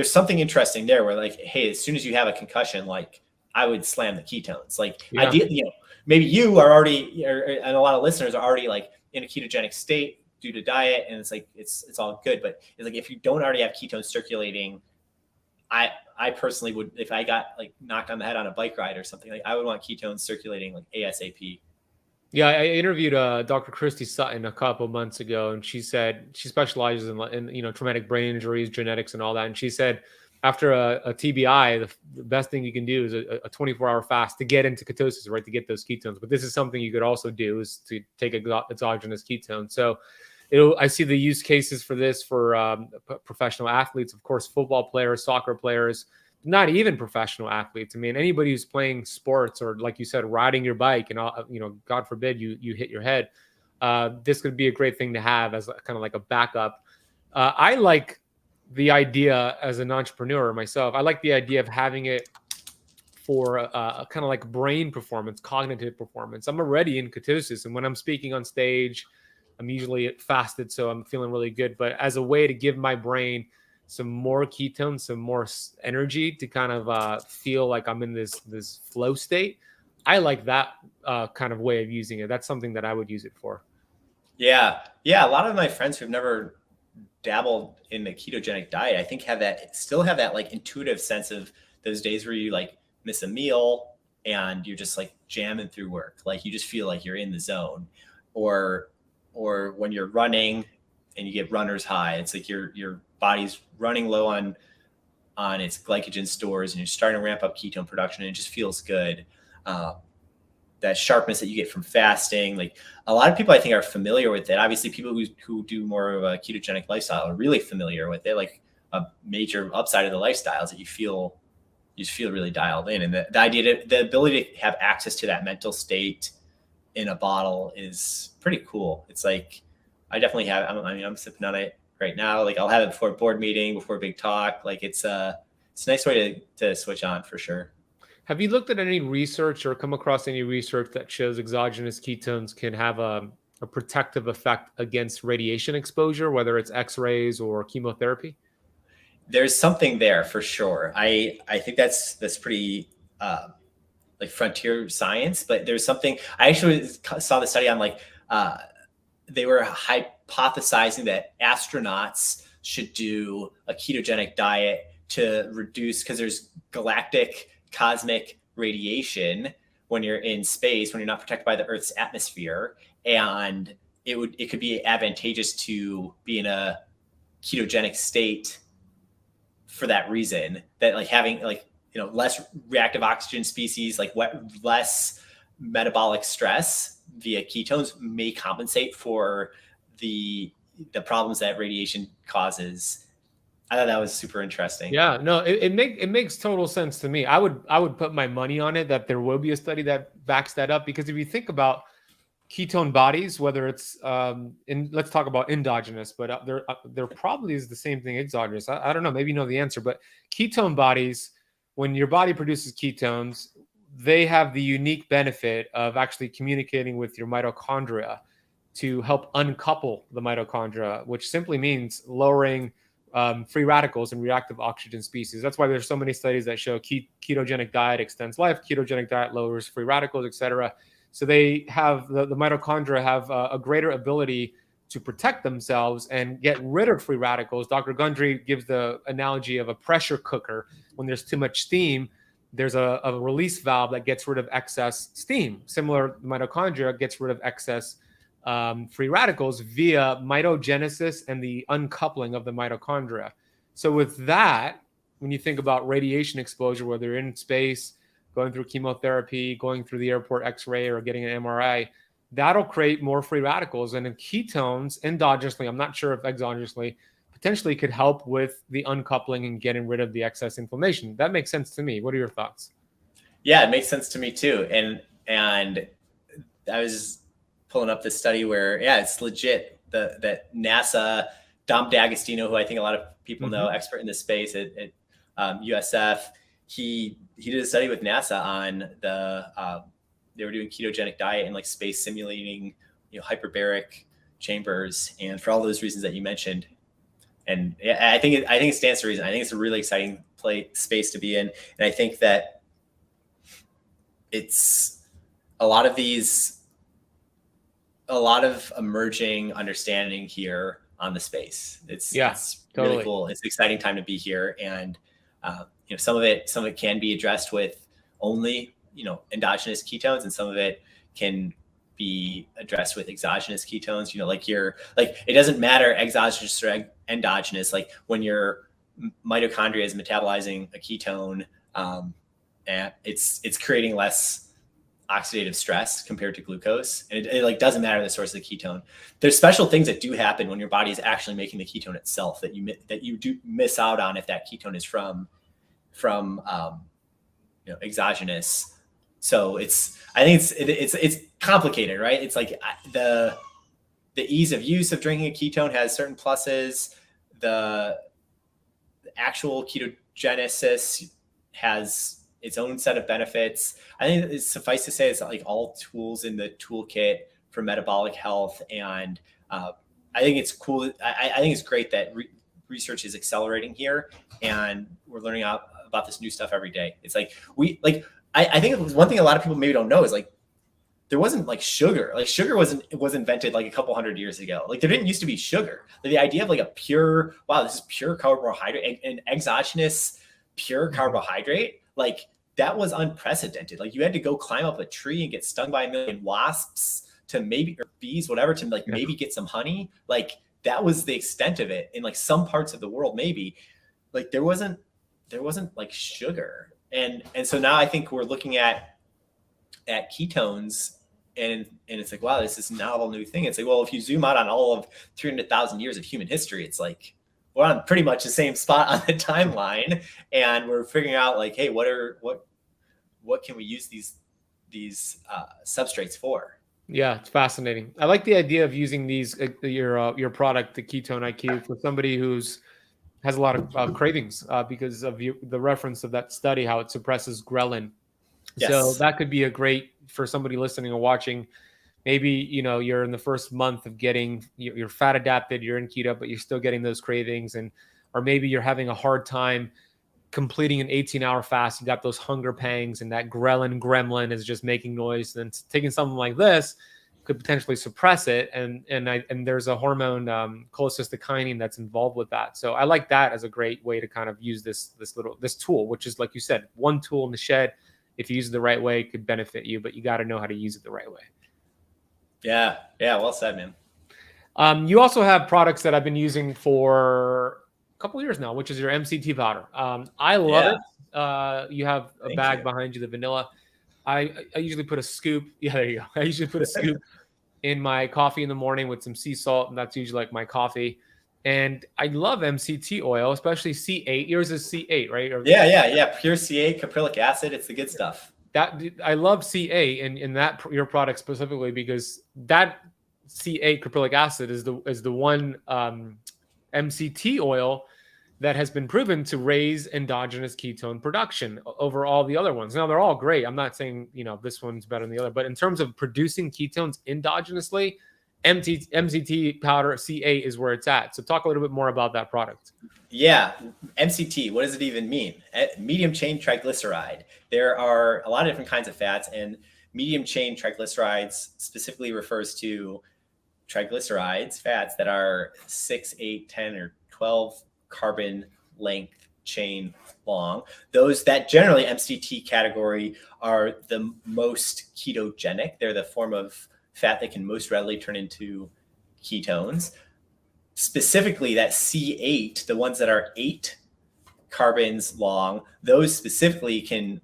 something interesting there where like, hey, as soon as you have a concussion, like I would slam the ketones. Like ideally, maybe you are already, and a lot of listeners are already like in a ketogenic state due to diet, and it's like, it's all good. But it's like, if you don't already have ketones circulating, I personally would, if I got like knocked on the head on a bike ride or something, like I would want ketones circulating like ASAP. Yeah, I interviewed Dr. Christy Sutton a couple months ago, and she said she specializes in traumatic brain injuries, genetics, and all that. And she said after a TBI, the best thing you can do is a 24-hour fast to get into ketosis, right, to get those ketones. But this is something you could also do, is to take exogenous ketones. So I see the use cases for this for professional athletes, of course, football players, soccer players, not even professional athletes. I mean, anybody who's playing sports or, like you said, riding your bike and, God forbid you hit your head. This could be a great thing to have as kind of like a backup. I like the idea as an entrepreneur myself. I like the idea of having it for kind of like brain performance, cognitive performance. I'm already in ketosis, and when I'm speaking on stage, I'm usually fasted, so I'm feeling really good. But as a way to give my brain some more ketones, some more energy to kind of feel like I'm in this flow state, I like that kind of way of using it. That's something that I would use it for. Yeah. A lot of my friends who've never dabbled in the ketogenic diet, I think still have that like intuitive sense of those days where you like miss a meal and you're just like jamming through work. Like you just feel like you're in the zone, or when you're running and you get runner's high, it's like your body's running low on its glycogen stores and you're starting to ramp up ketone production, and it just feels good. That sharpness that you get from fasting, like a lot of people I think are familiar with it. Obviously people who do more of a ketogenic lifestyle are really familiar with it. Like a major upside of the lifestyle is that you just feel really dialed in. And the idea, the ability to have access to that mental state in a bottle is pretty cool. It's like, I definitely have, I'm sipping on it right now. Like I'll have it before a board meeting, before a big talk. Like it's a nice way to switch on for sure. Have you looked at any research or come across any research that shows exogenous ketones can have a protective effect against radiation exposure, whether it's X-rays or chemotherapy? There's something there for sure. I think that's pretty like frontier science, but there's something. I actually saw the study on like they were hypothesizing that astronauts should do a ketogenic diet to reduce, because there's galactic cosmic radiation when you're in space, when you're not protected by the Earth's atmosphere, and it could be advantageous to be in a ketogenic state for that reason, that like having like less reactive oxygen species, like less metabolic stress via ketones may compensate for the problems that radiation causes. I thought that was super interesting. Yeah, no, it makes total sense to me. I would put my money on it that there will be a study that backs that up, because if you think about ketone bodies, whether it's let's talk about endogenous, but there probably is the same thing exogenous. I don't know, maybe you know the answer, but ketone bodies, when your body produces ketones, they have the unique benefit of actually communicating with your mitochondria to help uncouple the mitochondria, which simply means lowering free radicals and reactive oxygen species. That's why there's so many studies that show ketogenic diet extends life, ketogenic diet lowers free radicals, etc. So they have the mitochondria have a greater ability to protect themselves and get rid of free radicals. Dr. Gundry gives the analogy of a pressure cooker. When there's too much steam, there's a release valve that gets rid of excess steam. Similar, the mitochondria gets rid of excess free radicals via mitogenesis and the uncoupling of the mitochondria. So with that, when you think about radiation exposure, whether you're in space, going through chemotherapy, going through the airport X-ray, or getting an MRI, that'll create more free radicals. And in ketones, endogenously, I'm not sure if exogenously, potentially could help with the uncoupling and getting rid of the excess inflammation. That makes sense to me. What are your thoughts? Yeah, it makes sense to me too. And I was pulling up this study where, yeah, it's legit that NASA, Dom D'Agostino, who I think a lot of people know, expert in this space at USF, he did a study with NASA on they were doing ketogenic diet and like space simulating, hyperbaric chambers, and for all those reasons that you mentioned. And I think it stands to reason. I think it's a really exciting space to be in, and I think that it's a lot of emerging understanding here on the space. It's totally really cool. It's an exciting time to be here, and some of it can be addressed with only endogenous ketones, and some of it can be addressed with exogenous ketones. It doesn't matter exogenous or endogenous. Like when your mitochondria is metabolizing a ketone, and it's creating less oxidative stress compared to glucose, and it doesn't matter the source of the ketone. There's special things that do happen when your body is actually making the ketone itself that you do miss out on if that ketone is from exogenous. So I think it's complicated, right? It's like the ease of use of drinking a ketone has certain pluses. The actual ketogenesis has its own set of benefits. I think it's suffice to say it's like all tools in the toolkit for metabolic health. And I think it's cool. I think it's great that research is accelerating here, and we're learning about this new stuff every day. It's like I think one thing a lot of people maybe don't know is like there wasn't like sugar. Like sugar was invented like a couple hundred years ago. Like there didn't used to be sugar. Like the idea of like a pure, wow, this is pure carbohydrate, and exogenous pure carbohydrate, like that was unprecedented. Like you had to go climb up a tree and get stung by a million wasps to maybe, or bees, whatever, to like maybe get some honey. Like that was the extent of it in like some parts of the world. Maybe like there wasn't like sugar. And so now I think we're looking at ketones, and it's like, wow, this is a novel new thing. It's like, well, if you zoom out on all of 300,000 years of human history, it's like we're on pretty much the same spot on the timeline, and we're figuring out like, hey, what can we use these substrates for? Yeah, it's fascinating. I like the idea of using these your product, the Ketone-IQ, for somebody who's has a lot of cravings because of the reference of that study, how it suppresses ghrelin. Yes. So that could be a great for somebody listening or watching. Maybe, you're in the first month of getting, you're fat adapted, you're in keto, but you're still getting those cravings. Or maybe you're having a hard time completing an 18-hour fast. You got those hunger pangs, and that ghrelin gremlin is just making noise. And taking something like this could potentially suppress it. And there's a hormone, cholecystokinin, that's involved with that. So I like that as a great way to kind of use this tool, which is, like you said, one tool in the shed. If you use it the right way, it could benefit you, but you got to know how to use it the right way. Yeah. Well said, man. You also have products that I've been using for a couple of years now, which is your MCT powder. I love it. You have a bag behind you, the vanilla. I usually put a scoop. Yeah, there you go. I usually put a scoop in my coffee in the morning with some sea salt, and that's usually like my coffee. And I love MCT oil, especially C8. Yours is C8, right? Yeah. Pure C8, caprylic acid. It's the good stuff. that I love CA in that your product specifically, because that CA caprylic acid is the one MCT oil that has been proven to raise endogenous ketone production over all the other ones. Now, they're all great. I'm not saying, this one's better than the other, but in terms of producing ketones endogenously, MCT powder CA is where it's at. So talk a little bit more about that product. Yeah, MCT, what does it even mean? Medium chain triglyceride. There are a lot of different kinds of fats, and medium chain triglycerides specifically refers to triglycerides, fats that are 6, 8, 10, or 12 carbon length chain long. Those that generally MCT category are the most ketogenic. They're the form of fat that can most readily turn into ketones. Specifically, that C8, the ones that are 8 carbons long, those specifically can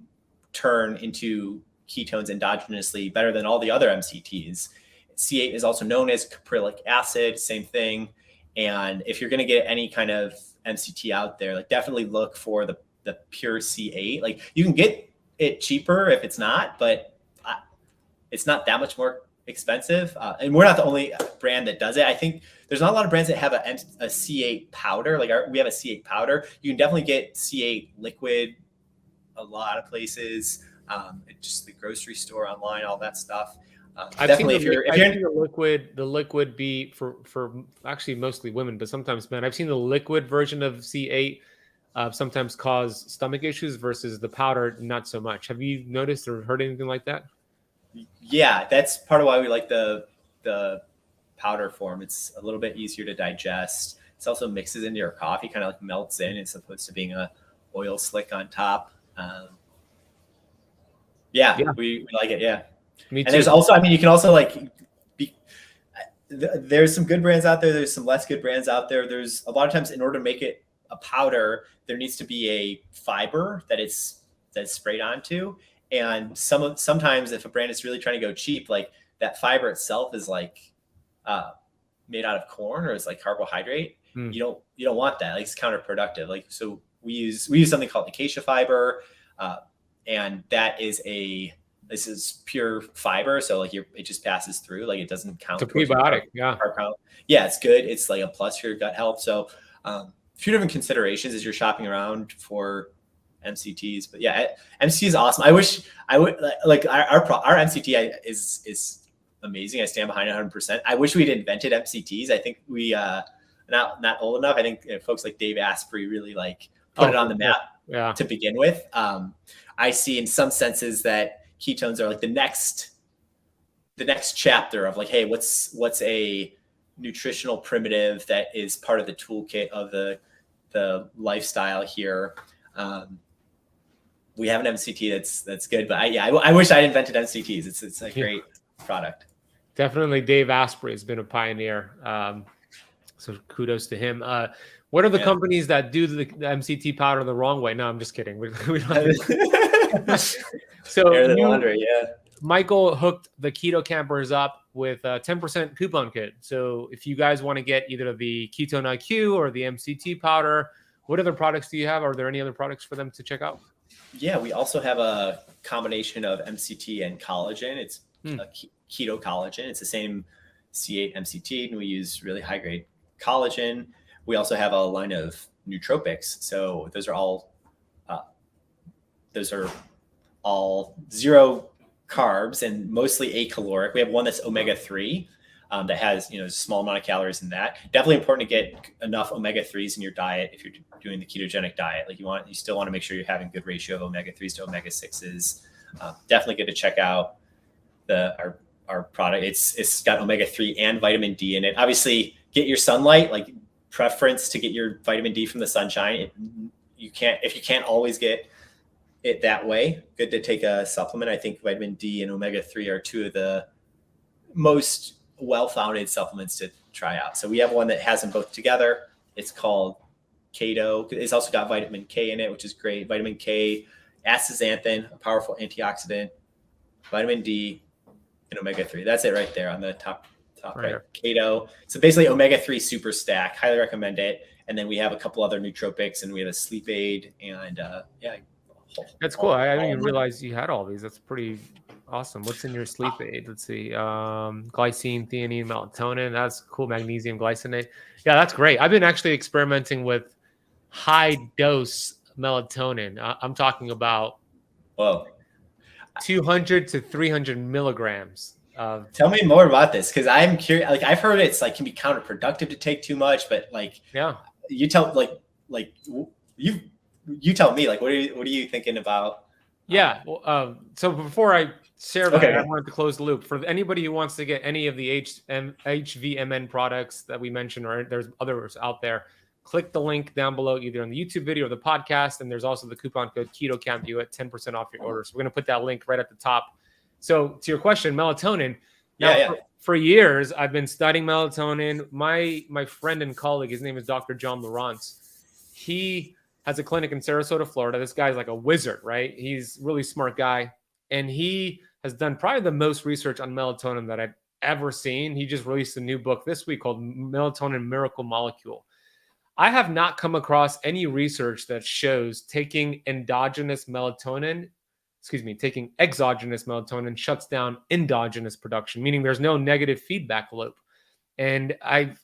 turn into ketones endogenously better than all the other MCTs. C8 is also known as caprylic acid, same thing. And if you're going to get any kind of MCT out there, like definitely look for the pure C8. Like you can get it cheaper if it's not, but it's not that much more expensive. And we're not the only brand that does it. I think there's not a lot of brands that have a C8 powder. Like we have a C8 powder. You can definitely get C8 liquid a lot of places. Just the grocery store, online, all that stuff. Definitely, if you're the liquid be for actually mostly women, but sometimes men. I've seen the liquid version of C8 sometimes cause stomach issues versus the powder, not so much. Have you noticed or heard anything like that? Yeah, that's part of why we like the powder form. It's a little bit easier to digest. It also mixes into your coffee, kind of like melts in as opposed to being a oil slick on top. We like it. Yeah. Me too. And there's also, you can also there's some good brands out there. There's some less good brands out there. There's a lot of times in order to make it a powder, there needs to be a fiber that's sprayed onto. And sometimes if a brand is really trying to go cheap, like that fiber itself is made out of corn or it's like carbohydrate. You don't want that. Like it's counterproductive. Like, so we use something called acacia fiber. And that is this is pure fiber. So like it just passes through, like it doesn't count. It's a prebiotic. Yeah. Yeah. It's good. It's like a plus for your gut health. So a few different considerations as you're shopping around for MCTs, but yeah, MCT is awesome. I wish I would like our MCT is amazing. I stand behind it 100%. I wish we'd invented MCTs. I think we not old enough. I think folks like Dave Asprey really put it on the map to begin with. I see in some senses that ketones are like the next chapter of hey, what's a nutritional primitive that is part of the toolkit of the lifestyle here. We have an MCT that's good, but I wish I'd invented MCTs. It's a great product. Definitely, Dave Asprey has been a pioneer. So kudos to him. What are the companies that do the MCT powder the wrong way? No, I'm just kidding. We don't so Michael hooked the Keto Campers up with a 10% coupon code. So if you guys want to get either the Ketone-IQ or the MCT powder, what other products do you have? Are there any other products for them to check out? Yeah, we also have a combination of MCT and collagen. It's a keto collagen. It's the same C8 MCT, and we use really high grade collagen. We also have a line of nootropics. So those are all 0 carbs and mostly acaloric. We have one that's omega-3 that has a small amount of calories in that. Definitely important to get enough omega-3s in your diet if you're doing the ketogenic diet. Like you still want to make sure you're having good ratio of omega-3s to omega-6s. Definitely good to check out our product. It's got omega-3 and vitamin D in it. Obviously, get your sunlight. Like preference to get your vitamin D from the sunshine. If you can't always get it that way, good to take a supplement. I think vitamin D and omega-3 are 2 of the most well-founded supplements to try out. So we have one that has them both together. It's called Keto. It's also got vitamin K in it, which is great. Vitamin K, astaxanthin, a powerful antioxidant, vitamin D, and omega-3. That's it right there on the top right. Keto. So basically omega-3 super stack. Highly recommend it. And then we have a couple other nootropics, and we have a sleep aid and a That's cool. I didn't even realize you had all these. That's pretty awesome. What's in your sleep aid? Let's see. Glycine, theanine, melatonin. That's cool. Magnesium glycinate. Yeah, that's great. I've been actually experimenting with high dose melatonin. I'm talking about Whoa. 200 to 300 milligrams of. Tell me more about this, because I'm curious. Like, I've heard it's like can be counterproductive to take too much, but like, Yeah. you tell you tell me, like, what are you thinking about? Yeah. So before I share that, Okay. I wanted to close the loop for anybody who wants to get any of the HVMN products that we mentioned, or there's others out there. Click the link down below, either on the YouTube video or the podcast. And there's also the coupon code KETOCAMP. You get 10% off your order. So we're going to put that link right at the top. So to your question, melatonin. Now, for years, I've been studying melatonin. My friend and colleague, his name is Dr. John Lawrence. He has a clinic in Sarasota, Florida. This guy's like a wizard, right? He's a really smart guy. And he has done probably the most research on melatonin that I've ever seen. He just released a new book this week called Melatonin Miracle Molecule. I have not come across any research that shows taking exogenous melatonin shuts down endogenous production, meaning there's no negative feedback loop. And I've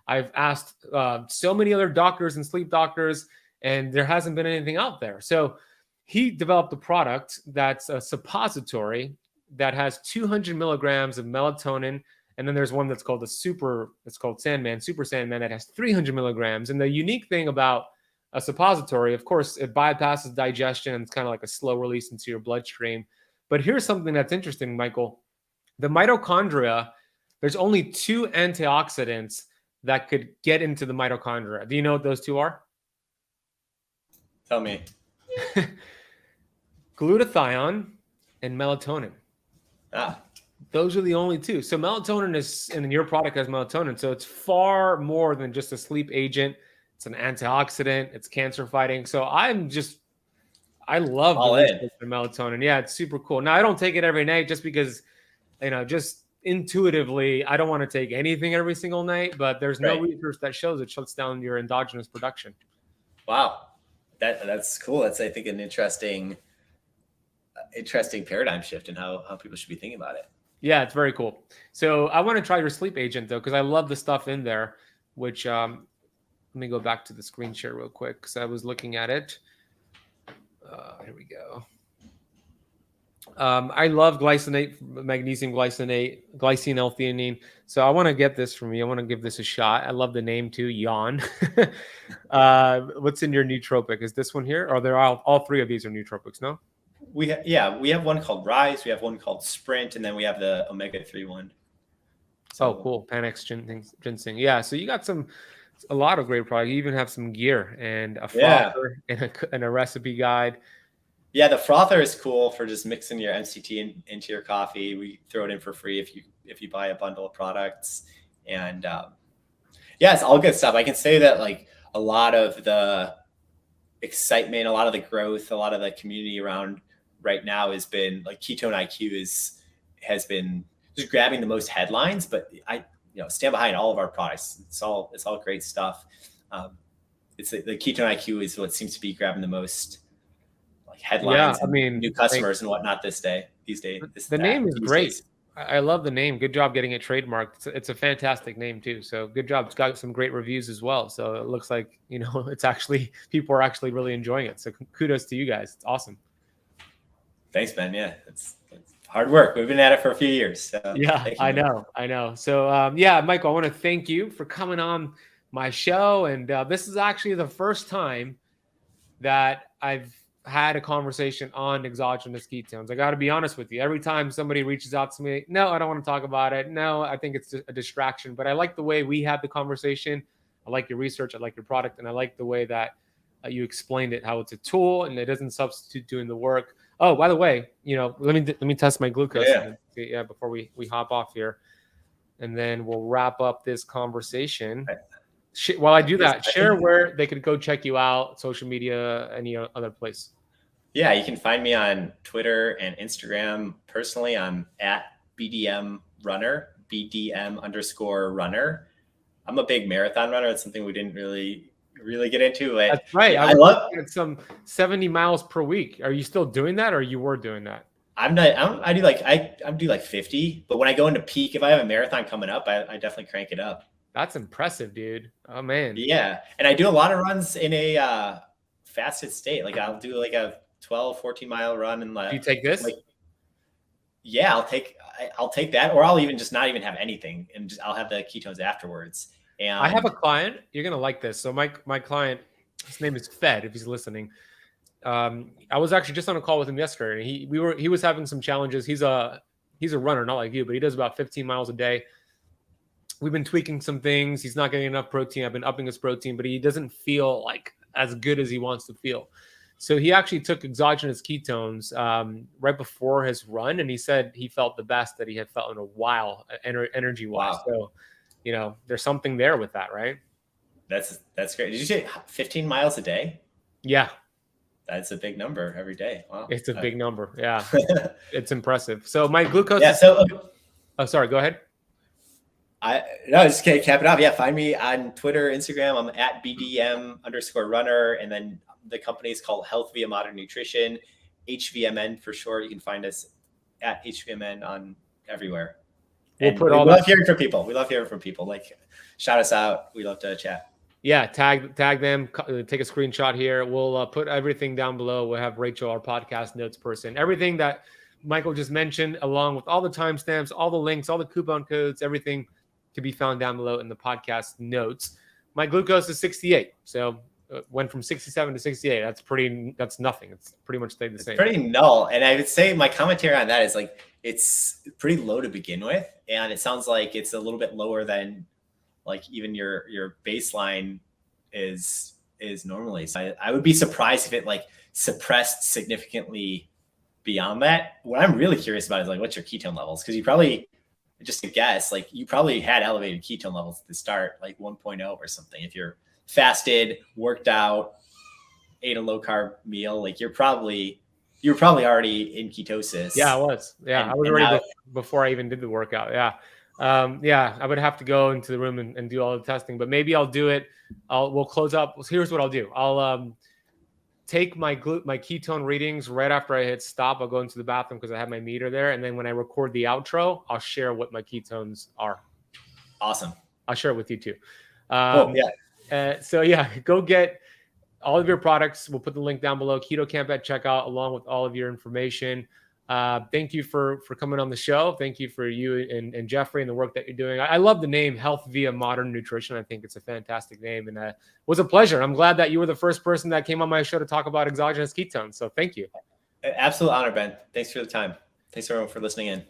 asked so many other doctors and sleep doctors, and there hasn't been anything out there. So he developed a product that's a suppository that has 200 milligrams of melatonin. And then there's one that's called it's called Super Sandman, that has 300 milligrams. And the unique thing about a suppository, of course, it bypasses digestion and it's kind of like a slow release into your bloodstream. But here's something that's interesting, Michael. The mitochondria, there's only 2 antioxidants that could get into the mitochondria. Do you know what those 2 are? Tell me. Glutathione and melatonin. Those are the only 2. So melatonin is, and your product has melatonin. So it's far more than just a sleep agent. It's an antioxidant. It's cancer fighting. So I love the research for melatonin. Yeah, it's super cool. Now I don't take it every night just because, just intuitively, I don't want to take anything every single night, but there's no research that shows it shuts down your endogenous production. Wow. That's cool. That's, I think, an interesting paradigm shift in how people should be thinking about it. Yeah, it's very cool. So I want to try your sleep agent though, because I love the stuff in there, which let me go back to the screen share real quick because I was looking at it. Here we go. I love glycinate, magnesium glycinate, glycine L-theanine. So I want to get this from you. I want to give this a shot. I love the name too, Yawn. What's in your nootropic? Is this one here? Or they're all 3 of these are nootropics, no? We have one called Rise, we have one called Sprint, and then we have the omega-3 one. So cool. Panax ginseng. Yeah, so you got a lot of great products. You even have some gear and a frother and a recipe guide. Yeah, the frother is cool for just mixing your MCT into your coffee. We throw it in for free if you buy a bundle of products. And it's all good stuff. I can say that like a lot of the excitement, a lot of the growth, a lot of the community around right now has been like Ketone-IQ has been just grabbing the most headlines, but I stand behind all of our products. It's all great stuff. It's the Ketone-IQ is what seems to be grabbing the most like headlines. Yeah, I mean, new customers and whatnot these days. The name is great. I love the name. Good job getting it trademarked. It's a fantastic name too. So good job. It's got some great reviews as well. So it looks like, it's actually, people are actually really enjoying it. So kudos to you guys. It's awesome. Thanks, Ben. Yeah, it's hard work. We've been at it for a few years. So yeah, I know. So Michael, I want to thank you for coming on my show. And this is actually the first time that I've had a conversation on exogenous ketones. I got to be honest with you. Every time somebody reaches out to me, no, I don't want to talk about it. No, I think it's a distraction. But I like the way we had the conversation. I like your research. I like your product. And I like the way that you explained it, how it's a tool and it doesn't substitute doing the work. Oh, by the way, let me test my glucose before we hop off here. And then we'll wrap up this conversation. While I do that, share where they could go check you out, social media, any other place. Yeah, you can find me on Twitter and Instagram. Personally, I'm at BDM Runner, BDM_runner. I'm a big marathon runner. It's something we didn't really really get into it. That's right. Yeah, I I was love. looking at some 70 miles per week. Are you still doing that, or you were doing that? I'm not. I do like I do like 50, but when I go into peak, if I have a marathon coming up, I definitely crank it up. That's impressive, dude. Oh man. Yeah, and I do a lot of runs in a fasted state. Like I'll do like a 12, 14-mile run and Do you take this? like yeah, I'll take that, or I'll even just not even have anything, and just I'll have the ketones afterwards. And I have a client. You're gonna like this. So my client, his name is Fed. If he's listening, I was actually just on a call with him yesterday. And he was having some challenges. He's a runner, not like you, but he does about 15 miles a day. We've been tweaking some things. He's not getting enough protein. I've been upping his protein, but he doesn't feel like as good as he wants to feel. So he actually took exogenous ketones right before his run, and he said he felt the best that he had felt in a while, energy-wise. Wow. So, there's something there with that, right? That's great. Did you say 15 miles a day? Yeah, That's a big number every day. Wow. it's a big number. Yeah, it's impressive. So my glucose. Yeah. So Oh, sorry. Go ahead. Just kidding, cap it off. Yeah, find me on Twitter, Instagram. I'm at BDM_runner, and then the company is called Health via Modern Nutrition, H.V.M.N. for short. You can find us at H.V.M.N. on everywhere. We'll And put we all love that. hearing from people. We love hearing from people. Like, shout us out. We love to chat. Yeah, tag them. Take a screenshot here. We'll put everything down below. We'll have Rachel, our podcast notes person, everything that Michael just mentioned, along with all the timestamps, all the links, all the coupon codes, everything to be found down below in the podcast notes. My glucose is 68, so went from 67 to 68. That's nothing. It's pretty much stayed the same. Pretty null. And I would say my commentary on that is like it's pretty low to begin with, and it sounds like it's a little bit lower than like even your baseline is normally. So I would be surprised if it like suppressed significantly beyond that. What I'm really curious about is like what's your ketone levels, because you probably, just to guess, like you probably had elevated ketone levels at the start, like 1.0 or something. If you're fasted, worked out, ate a low carb meal, like you're probably already in ketosis. Yeah, I was. Yeah, I was already before I even did the workout. Yeah. I would have to go into the room and do all the testing, but maybe I'll do it. We'll close up. Here's what I'll do. I'll take my ketone readings right after I hit stop. I'll go into the bathroom because I have my meter there. And then when I record the outro, I'll share what my ketones are. Awesome. I'll share it with you too. Cool. Yeah. So yeah, go get all of your products. We'll put the link down below. Keto Camp at checkout, along with all of your information. Thank you for coming on the show. Thank you for you and Jeffrey and the work that you're doing. I love the name Health via Modern Nutrition. I think it's a fantastic name, and it was a pleasure. I'm glad that you were the first person that came on my show to talk about exogenous ketones. So thank you. Absolute honor, Ben. Thanks for the time. Thanks everyone for listening in.